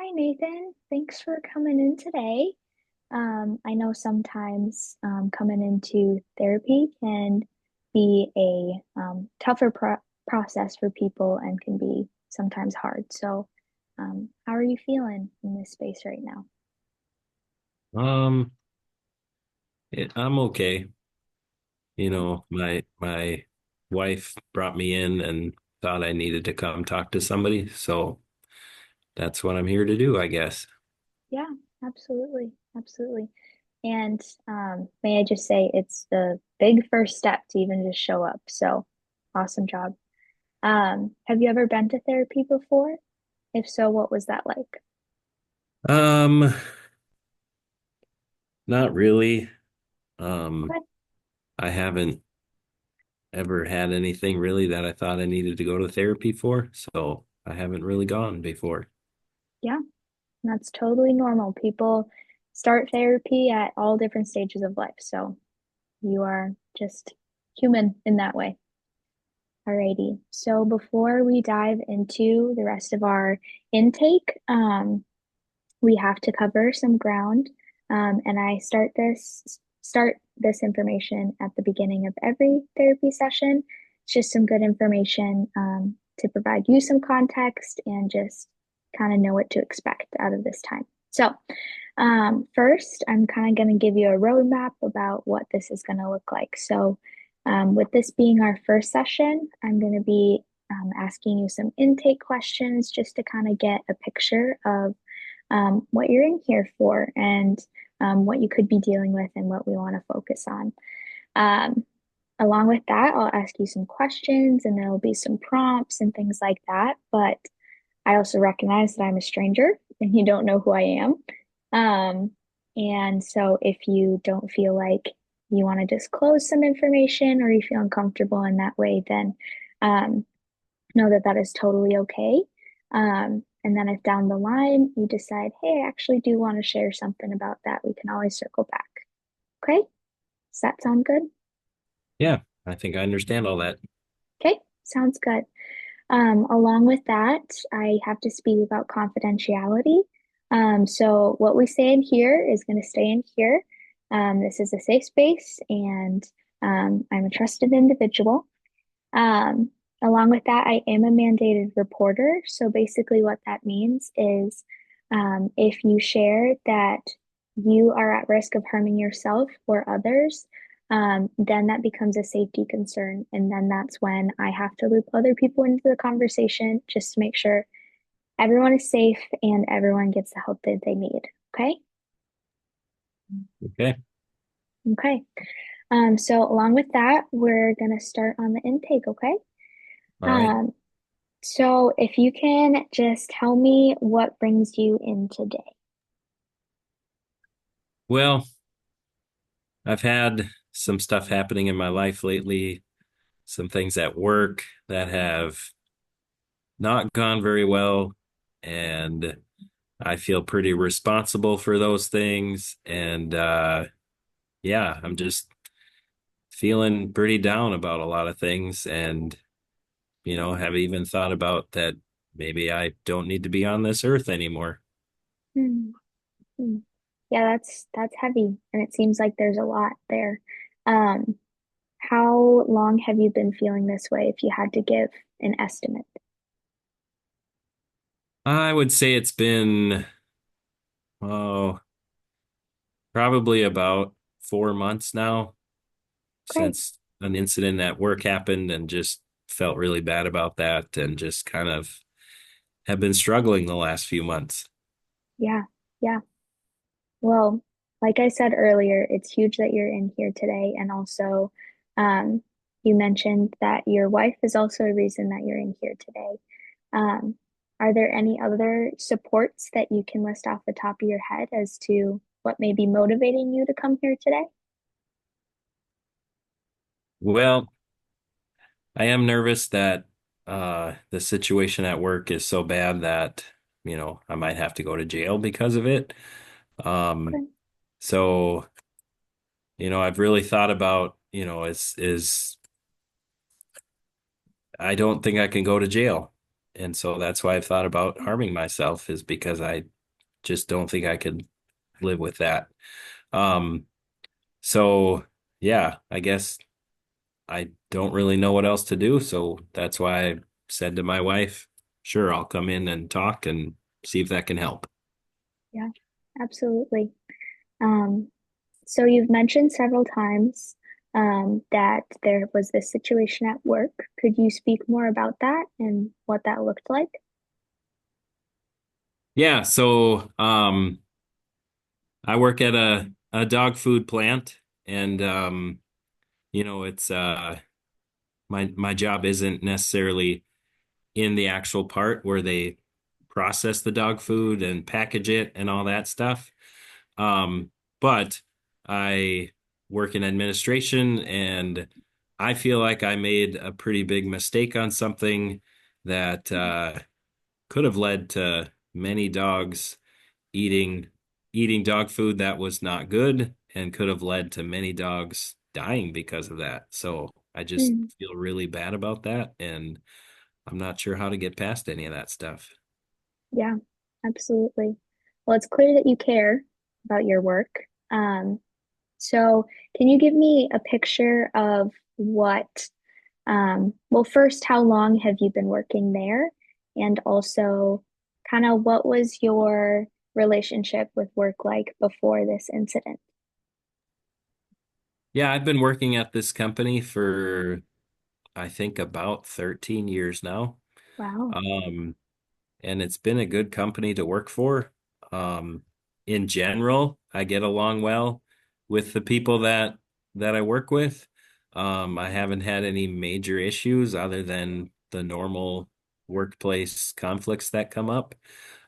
Hi, Nathan. Thanks for coming in today. I know sometimes coming into therapy can be a tougher process for people and can be sometimes hard. So, how are you feeling in this space right now? Um, I'm okay. My wife brought me in and thought I needed to come talk to somebody, so that's what I'm here to do, I guess. Yeah, absolutely. Absolutely. And may I just say, it's the big first step to even just show up. So, awesome job. Have you ever been to therapy before? If so, what was that like? Um, Not really. Um, Okay. I haven't ever had anything really that I thought I needed to go to therapy for, so I haven't really gone before. Yeah, that's totally normal. People start therapy at all different stages of life. So you are just human in that way. Alrighty. So before we dive into the rest of our intake, we have to cover some ground. And I start this information at the beginning of every therapy session. It's just some good information to provide you some context and just kind of know what to expect out of this time. So, first, I'm kind of going to give you a roadmap about what this is going to look like. So, with this being our first session, I'm going to be asking you some intake questions just to kind of get a picture of what you're in here for and what you could be dealing with and what we want to focus on. Um, Along with that, I'll ask you some questions and there will be some prompts and things like that. But I also recognize that I'm a stranger and you don't know who I am. Um, and so if you don't feel like you want to disclose some information or you feel uncomfortable in that way, then um, know that that is totally okay. And then if down the line you decide, hey, I actually do want to share something about that, we can always circle back. Okay? Does that sound good? Yeah, I think I understand all that. Okay, sounds good. Along with that, I have to speak about confidentiality. So what we say in here is going to stay in here. This is a safe space, and I'm a trusted individual. Um, Along with that, I am a mandated reporter. So basically, what that means is if you share that you are at risk of harming yourself or others, then that becomes a safety concern. And then that's when I have to loop other people into the conversation just to make sure everyone is safe and everyone gets the help that they need. Okay. Okay. Okay. So along with that, we're gonna start on the intake. Okay. All right. Um, So if you can just tell me what brings you in today. Well, I've had some stuff happening in my life lately, some things at work that have not gone very well, and I feel pretty responsible for those things. And yeah, I'm just feeling pretty down about a lot of things, and have even thought about that maybe I don't need to be on this earth anymore. Hmm. Hmm. Yeah, that's heavy, and it seems like there's a lot there. Um, how long have you been feeling this way if you had to give an estimate? I would say it's been, oh, probably about 4 months now Okay. since an incident at work happened, and just felt really bad about that, and just kind of have been struggling the last few months. Yeah. Yeah. Well, like I said earlier, it's huge that you're in here today. And also, um, you mentioned that your wife is also a reason that you're in here today. Um, are there any other supports that you can list off the top of your head as to what may be motivating you to come here today? Well, I am nervous that the situation at work is so bad that, I might have to go to jail because of it. Um, Okay. so, I've really thought about, is I don't think I can go to jail. And so that's why I've thought about harming myself is because I just don't think I could live with that. Um, so yeah, I guess I don't really know what else to do. So that's why I said to my wife, sure, I'll come in and talk and see if that can help. Yeah, absolutely. Um, so you've mentioned several times that there was this situation at work. Could you speak more about that and what that looked like? Yeah, so I work at a dog food plant and it's my job isn't necessarily in the actual part where they process the dog food and package it and all that stuff. Um, but I work in administration and I feel like I made a pretty big mistake on something that could have led to many dogs eating eating dog food that was not good and could have led to many dogs dying because of that. So I just Mm, feel really bad about that and I'm not sure how to get past any of that stuff. yeah, absolutely. Well, it's clear that you care about your work. So can you give me a picture of what, well, first, how long have you been working there? And also, kind of what was your relationship with work like before this incident? Yeah, I've been working at this company for I think about 13 years now. Wow. Um, and it's been a good company to work for. Um, in general, I get along well with the people that I work with. I haven't had any major issues other than the normal workplace conflicts that come up.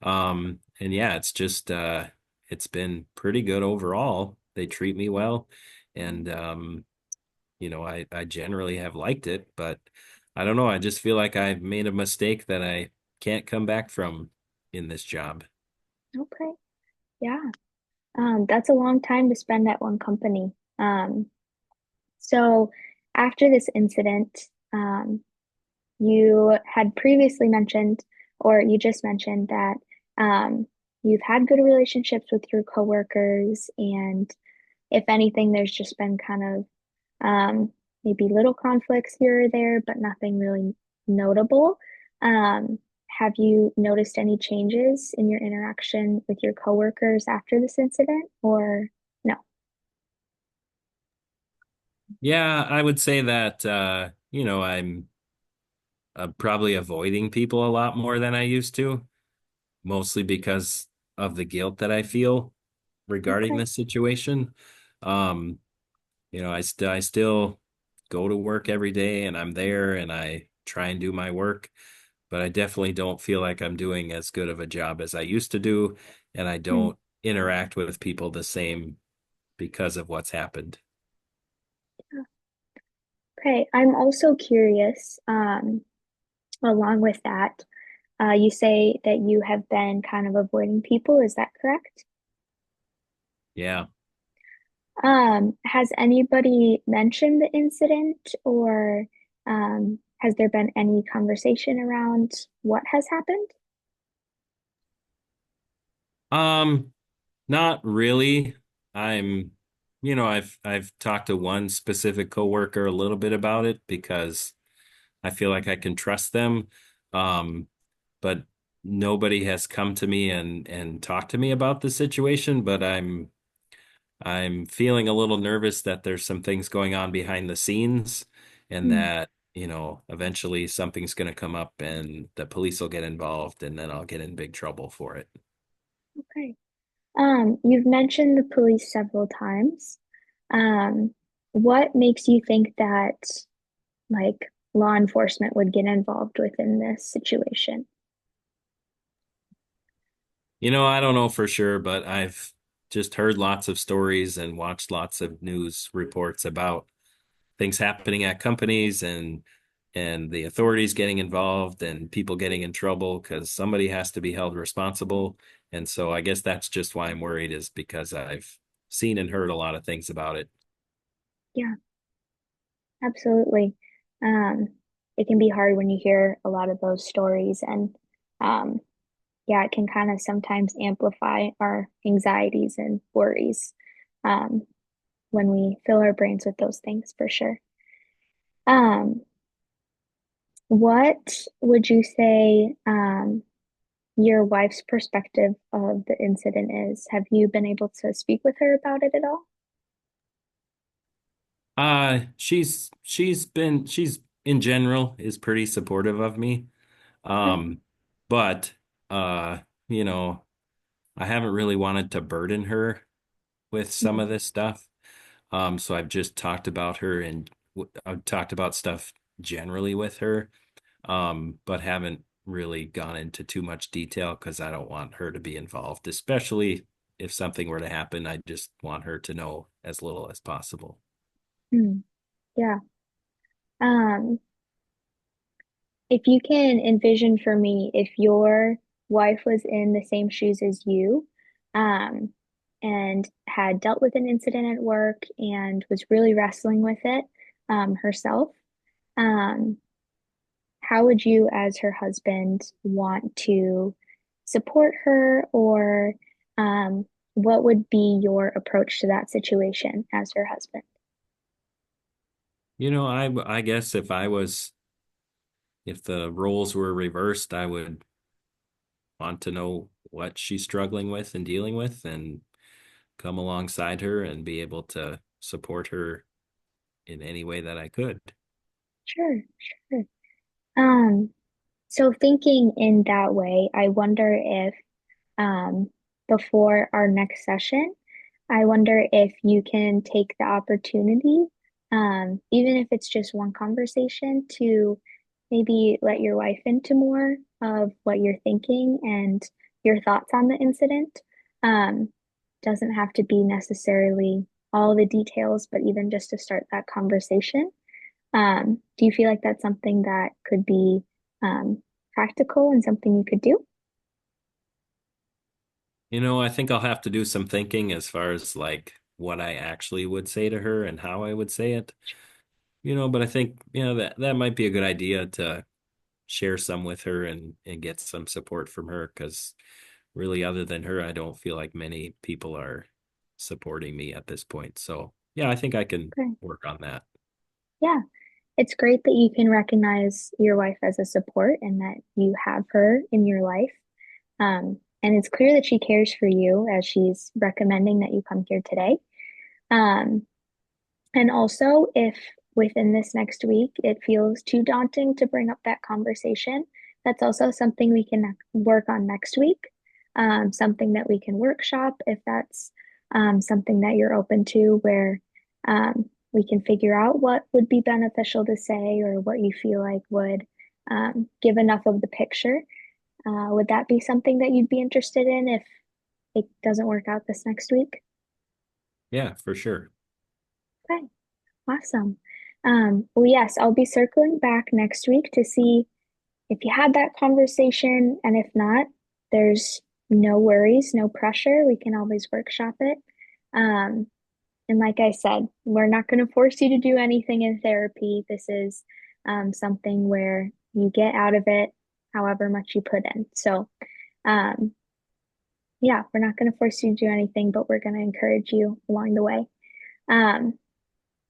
And yeah, it's been pretty good overall. They treat me well, and I generally have liked it, but I don't know. I just feel like I've made a mistake that I can't come back from in this job. Okay. Yeah. That's a long time to spend at one company. So after this incident, you had previously mentioned, or you just mentioned that you've had good relationships with your coworkers, and if anything, there's just been kind of maybe little conflicts here or there, but nothing really notable. Have you noticed any changes in your interaction with your coworkers after this incident, or no? Yeah, I would say that I'm probably avoiding people a lot more than I used to, mostly because of the guilt that I feel regarding Okay. this situation. Um, I still go to work every day and I'm there and I try and do my work, but I definitely don't feel like I'm doing as good of a job as I used to do, and I Hmm. don't interact with people the same because of what's happened. Okay. I'm also curious, along with that, you say that you have been kind of avoiding people. Is that correct? Yeah. Has anybody mentioned the incident or has there been any conversation around what has happened? Um, Not really. I'm, I've talked to one specific coworker a little bit about it because I feel like I can trust them. Um, but nobody has come to me and talked to me about the situation, but I'm feeling a little nervous that there's some things going on behind the scenes and Hmm, that, eventually something's going to come up and the police will get involved and then I'll get in big trouble for it. okay. You've mentioned the police several times. Um, what makes you think that like law enforcement would get involved within this situation? I don't know for sure, but I've just heard lots of stories and watched lots of news reports about things happening at companies and the authorities getting involved and people getting in trouble because somebody has to be held responsible. And so I guess that's just why I'm worried is because I've seen and heard a lot of things about it. Yeah, absolutely. Um, it can be hard when you hear a lot of those stories and um, yeah, it can kind of sometimes amplify our anxieties and worries um, when we fill our brains with those things for sure. Um, what would you say your wife's perspective of the incident is? Have you been able to speak with her about it at all? She's in general is pretty supportive of me. Okay. Um, but uh, you know, I haven't really wanted to burden her with some Mm, of this stuff. So I've just talked about her and I've talked about stuff generally with her, but haven't really gone into too much detail because I don't want her to be involved, especially if something were to happen. I just want her to know as little as possible. mm, yeah. Um, if you can envision for me, if your wife was in the same shoes as you, um, and had dealt with an incident at work and was really wrestling with it, herself, um, how would you, as her husband, want to support her, or what would be your approach to that situation as her husband? I guess if the roles were reversed, I would want to know what she's struggling with and dealing with and come alongside her and be able to support her in any way that I could. Sure, sure. Um, so thinking in that way, I wonder if um, before our next session, I wonder if you can take the opportunity, even if it's just one conversation, to maybe let your wife into more of what you're thinking and your thoughts on the incident. Um, doesn't have to be necessarily all the details, but even just to start that conversation. Do you feel like that's something that could be practical and something you could do? I think I'll have to do some thinking as far as like what I actually would say to her and how I would say it. But I think, that might be a good idea to share some with her and get some support from her because really other than her, I don't feel like many people are supporting me at this point. So, yeah, I think I can Okay. work on that. Yeah. It's great that you can recognize your wife as a support and that you have her in your life. And it's clear that she cares for you as she's recommending that you come here today. Um, and also, if within this next week it feels too daunting to bring up that conversation, that's also something we can work on next week. Something that we can workshop if that's something that you're open to, where we can figure out what would be beneficial to say or what you feel like would give enough of the picture. Would that be something that you'd be interested in if it doesn't work out this next week? Yeah, for sure. Okay. Awesome. Well, yes, I'll be circling back next week to see if you had that conversation, and if not, there's no worries, no pressure. We can always workshop it. Um, and like I said, we're not going to force you to do anything in therapy. This is something where you get out of it however much you put in. So, um, yeah, we're not going to force you to do anything, but we're going to encourage you along the way. Um,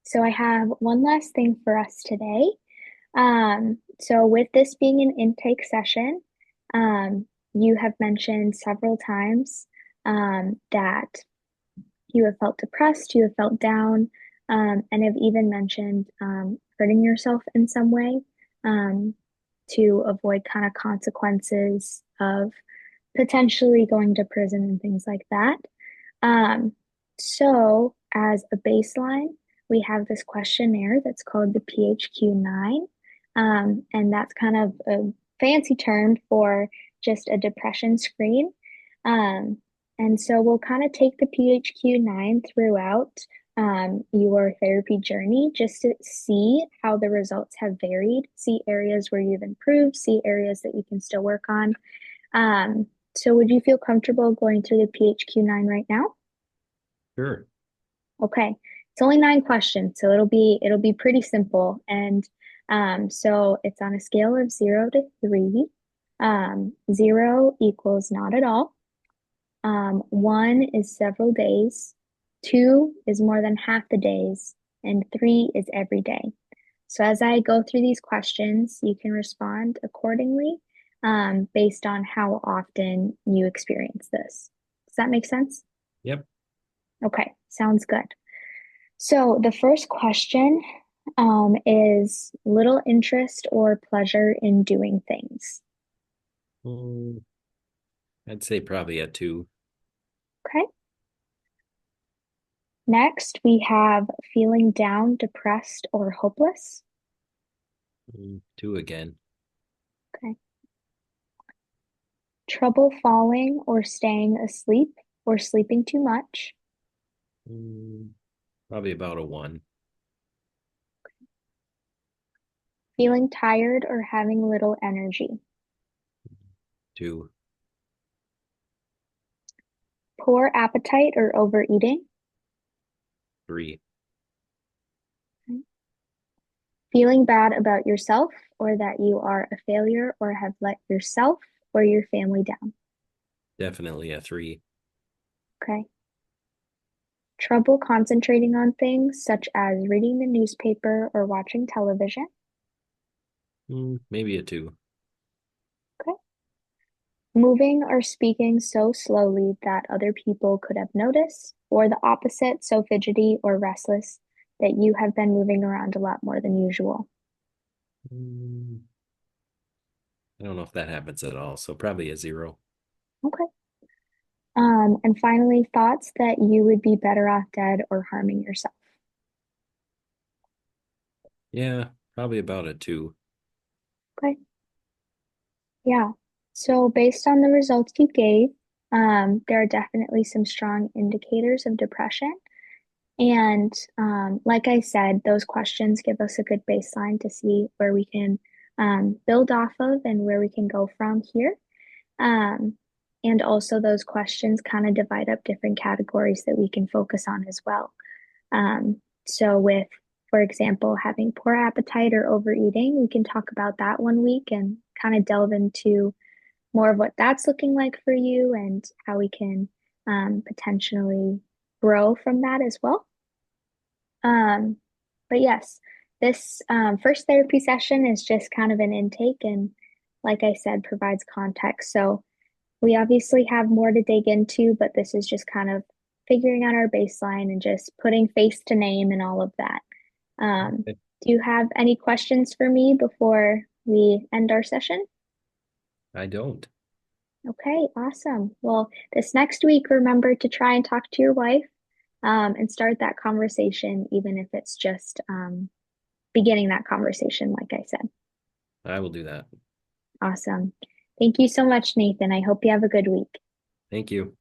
so I have one last thing for us today. So with this being an intake session, you have mentioned several times that you have felt depressed, you have felt down, and have even mentioned hurting yourself in some way um, to avoid kind of consequences of potentially going to prison and things like that. Um, so as a baseline, we have this questionnaire that's called the PHQ-9. And that's kind of a fancy term for just a depression screen. Um, and so we'll kind of take the PHQ-9 throughout your therapy journey just to see how the results have varied, see areas where you've improved, see areas that you can still work on. So would you feel comfortable going through the PHQ-9 right now? Sure. Okay. It's only 9 questions, so it'll be pretty simple. And So it's on a scale of 0 to 3. 0 equals not at all. 1 is several days. 2 is more than half the days. And 3 is every day. So as I go through these questions, you can respond accordingly, based on how often you experience this. Does that make sense? Yep. Okay, sounds good. So the first question, is little interest or pleasure in doing things. Mm, I'd say probably a 2. Okay. Next, we have feeling down, depressed, or hopeless. 2 again. Okay. Trouble falling or staying asleep or sleeping too much. Mm, Probably about a 1. Feeling tired or having little energy. 2. Poor appetite or overeating. 3. Okay. Feeling bad about yourself or that you are a failure or have let yourself or your family down. Definitely a 3. Okay. Trouble concentrating on things such as reading the newspaper or watching television. Maybe a 2. Okay. Moving or speaking so slowly that other people could have noticed, or the opposite, so fidgety or restless that you have been moving around a lot more than usual. Mm, I don't know if that happens at all, so probably a 0. Okay. And finally, thoughts that you would be better off dead or harming yourself. Yeah, probably about a 2. Okay. Yeah. So based on the results you gave, there are definitely some strong indicators of depression. And like I said, those questions give us a good baseline to see where we can build off of and where we can go from here. Um, and also, those questions kind of divide up different categories that we can focus on as well. So, with, for example, having poor appetite or overeating, we can talk about that one week and kind of delve into more of what that's looking like for you and how we can potentially grow from that as well. Um, but yes, this first therapy session is just kind of an intake and, like I said, provides context. So we obviously have more to dig into, but this is just kind of figuring out our baseline and just putting face to name and all of that. Okay. Do you have any questions for me before we end our session? I don't. Okay, awesome. Well, this next week, remember to try and talk to your wife, and start that conversation, even if it's just beginning that conversation, like I said. I will do that. Awesome. Thank you so much, Nathan. I hope you have a good week. Thank you.